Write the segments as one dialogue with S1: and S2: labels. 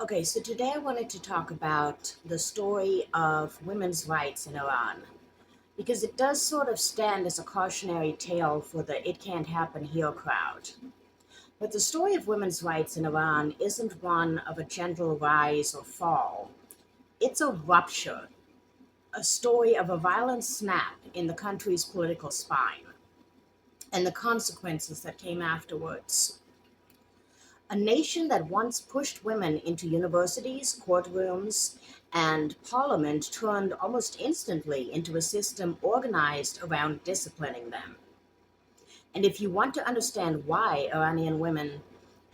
S1: Okay, so today I wanted to talk about the story of women's rights in Iran because it does sort of stand as a cautionary tale for the it can't happen here crowd. But the story of women's rights in Iran isn't one of a gentle rise or fall. It's a rupture, a story of a violent snap in the country's political spine and the consequences that came afterwards. A nation that once pushed women into universities, courtrooms, and parliament turned almost instantly into a system organized around disciplining them. And if you want to understand why Iranian women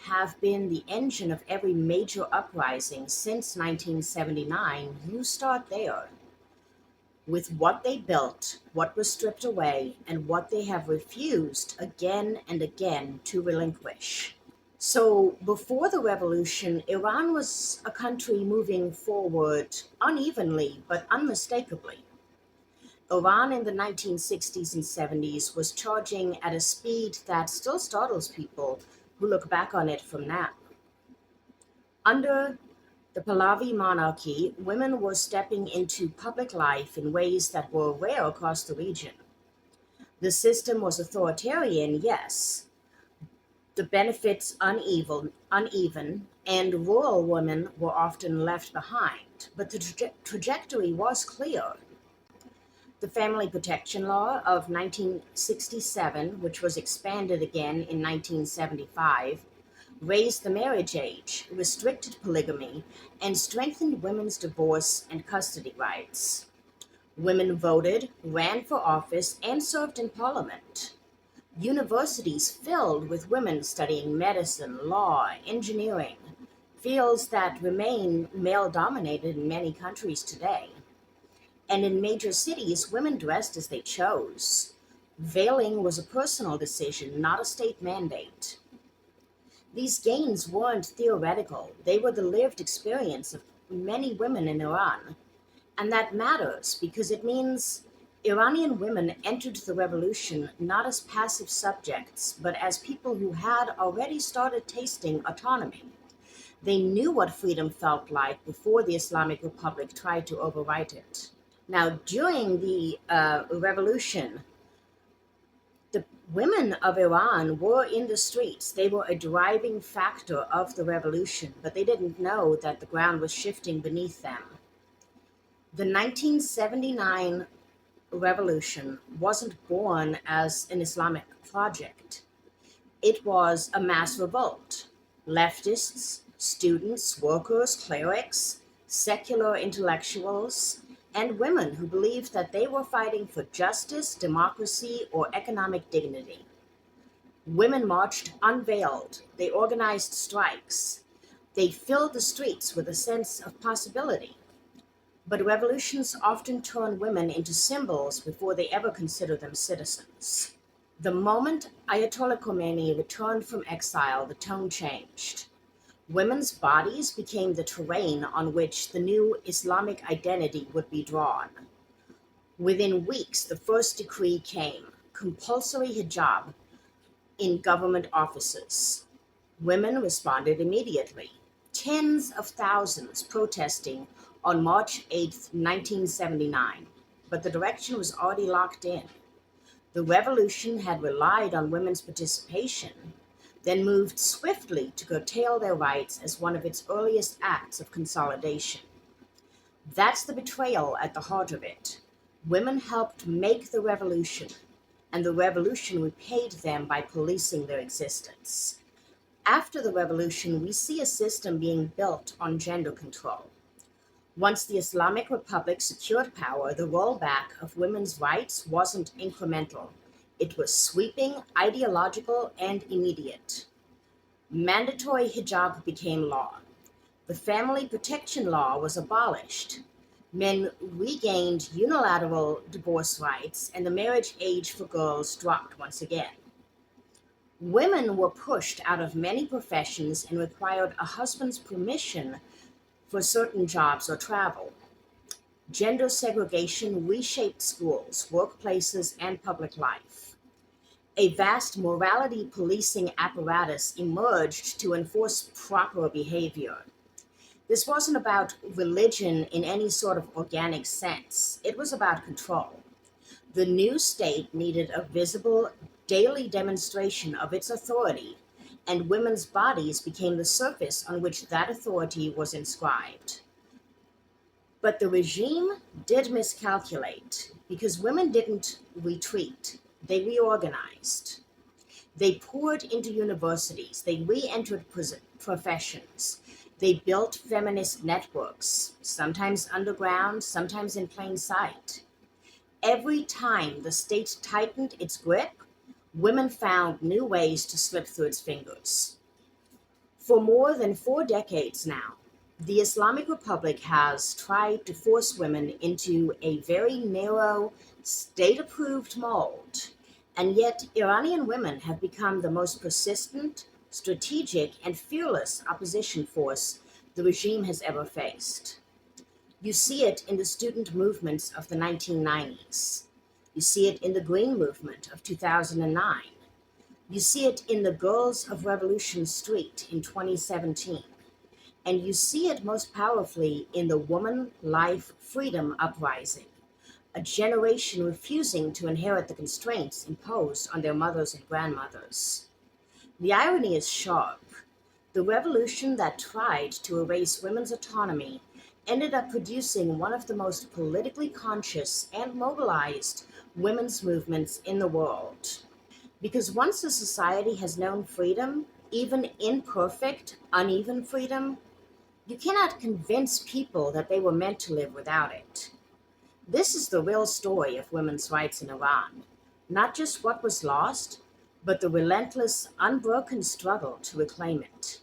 S1: have been the engine of every major uprising since 1979, you start there with what they built, what was stripped away, and what they have refused again and again to relinquish. So before the revolution, Iran was a country moving forward unevenly but unmistakably. Iran in the 1960s and 70s was charging at a speed that still startles people who look back on it from now. Under the Pahlavi monarchy, women were stepping into public life in ways that were rare across the region. The system was authoritarian, yes, the benefits uneven, and rural women were often left behind, but the trajectory was clear. The Family Protection Law of 1967, which was expanded again in 1975, raised the marriage age, restricted polygamy, and strengthened women's divorce and custody rights. Women voted, ran for office, and served in parliament. Universities filled with women studying medicine, law, engineering, fields that remain male dominated in many countries today. And in major cities, women dressed as they chose. Veiling was a personal decision, not a state mandate. These gains weren't theoretical, they were the lived experience of many women in Iran. And that matters because it means Iranian women entered the revolution not as passive subjects, but as people who had already started tasting autonomy. They knew what freedom felt like before the Islamic Republic tried to overwrite it. Now, during the revolution, the women of Iran were in the streets. They were a driving factor of the revolution, but they didn't know that the ground was shifting beneath them. The 1979 revolution wasn't born as an Islamic project. It was a mass revolt. Leftists, students, workers, clerics, secular intellectuals, and women who believed that they were fighting for justice, democracy, or economic dignity. Women marched unveiled. They organized strikes. They filled the streets with a sense of possibility. But revolutions often turn women into symbols before they ever consider them citizens. The moment Ayatollah Khomeini returned from exile, the tone changed. Women's bodies became the terrain on which the new Islamic identity would be drawn. Within weeks, the first decree came: compulsory hijab in government offices. Women responded immediately. Tens of thousands protesting on March 8th, 1979. But the direction was already locked in. The revolution had relied on women's participation, then moved swiftly to curtail their rights as one of its earliest acts of consolidation. That's the betrayal at the heart of it. Women helped make the revolution, and the revolution repaid them by policing their existence. After the revolution, we see a system being built on gender control. Once the Islamic Republic secured power, the rollback of women's rights wasn't incremental. It was sweeping, ideological, and immediate. Mandatory hijab became law. The family protection law was abolished. Men regained unilateral divorce rights, and the marriage age for girls dropped once again. Women were pushed out of many professions and required a husband's permission for certain jobs or travel. Gender segregation reshaped schools, workplaces, and public life. A vast morality policing apparatus emerged to enforce proper behavior. This wasn't about religion in any sort of organic sense, it was about control. The new state needed a visible, daily demonstration of its authority, and women's bodies became the surface on which that authority was inscribed. But the regime did miscalculate because women didn't retreat, they reorganized. They poured into universities, they re entered professions, they built feminist networks, sometimes underground, sometimes in plain sight. Every time the state tightened its grip, women found new ways to slip through its fingers. For more than 4 decades now, the Islamic Republic has tried to force women into a very narrow, state approved mold, and yet Iranian women have become the most persistent, strategic, and fearless opposition force the regime has ever faced. You see it in the student movements of the 1990s. You see it in the Green Movement of 2009. You see it in the Girls of Revolution Street in 2017. And you see it most powerfully in the Woman Life Freedom Uprising, a generation refusing to inherit the constraints imposed on their mothers and grandmothers. The irony is sharp. The revolution that tried to erase women's autonomy ended up producing one of the most politically conscious and mobilized women's movements in the world. Because once a society has known freedom, even imperfect, uneven freedom, you cannot convince people that they were meant to live without it. This is the real story of women's rights in Iran, not just what was lost, but the relentless, unbroken struggle to reclaim it.